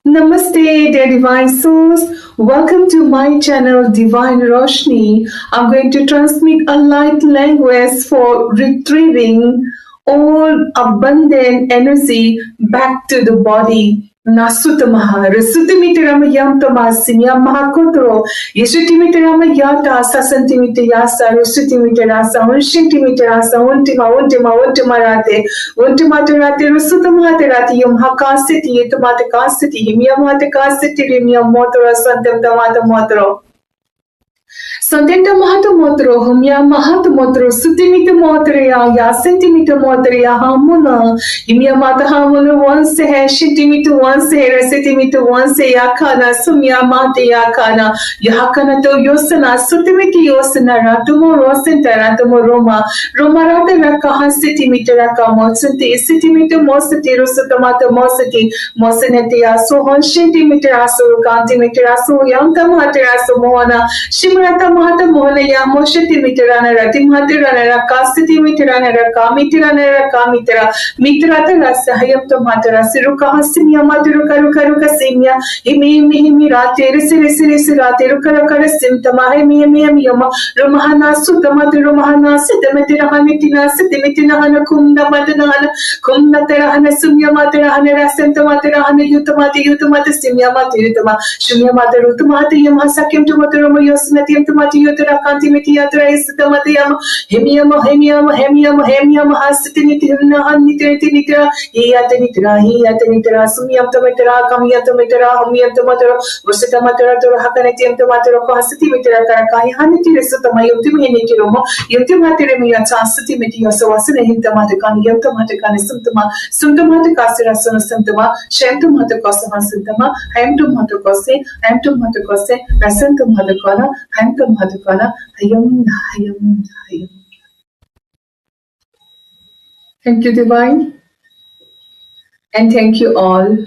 Namaste, dear divine souls. Welcome to my channel, Divine Roshni. I'm going to transmit a light language for retrieving all abundant energy back to the body. Nasutamaha, Resutimitirama Yamtama, Sinya Mahakotro, Yeshutimitirama Yata, Sasantimitirasa, Rusutimitirasa, Unshintimiterasa, Untimarate, Untimaturate, Rusutamaterati, Yamhakasiti, Tomatakasiti, Himiamatakasiti, Rimia Motora, Santam Tamata Motro. Santenta Mahata Motro, Humia Mahata Motro, Sutimita Motria, Ya Sentimita Motria, Hamuna, Himia Mata Hamuna, once hair, Shitimita once hair, Sitimita once Yakana, Sumia Mata Yakana, Yakana to Yosana, Sutimiti Yosana, Ratumo Rosenta, Ratumo Roma, Romarata Raka, Sitimita Raka, Mosati, Sitimita Mosati, Rusutamata Mosati, Mosanetia, so Honshintimita, Kantimita, Yamta Materasu Moana, Shimrata Mahata Mohanaya, Moshati Mitrana, Rati Matirana, Kastiti Mitrana, Kamitirana, Kamitera, Mitrata Sahayam Tomatera, Siruka Hasimia Maturuka Ruka Simia, Himi Rati, Rati, Ruka Simtama, Yama, Romahana, Sutamati Romahana, Sitamatira Hanitina, Sitimitina Hana Kumda Matanana, Kumda Terahana, Sumia Materahana, Santamatera, Yutamati, Simia Matiritama, Shumia Matarutamati, Yamasakim to Matarama Yosnatiam to Matiyotera, Cantimitiatra, Istamatiam, Hemiam, Hasitinitina, Nitinitra, Hiatanitra, Sumiam Tomatera, Kamiatometera, Homiam Tomatero, Usitamatera, Hakanatiam Tomatero, Hasitimitera, Karakai, Haniti, Sutamayum, Timinikiromo, Yutimatiremia, Sasitimitio, Sawasana, Hintamatakan, Yamtamatakan, Suntomaticasira, Sonasantama, Shantomatacosama Santama, Hamtomatocose, Rasantomatakana, Hamtomatakana, Hayam. Thank you, Divine, and thank you all.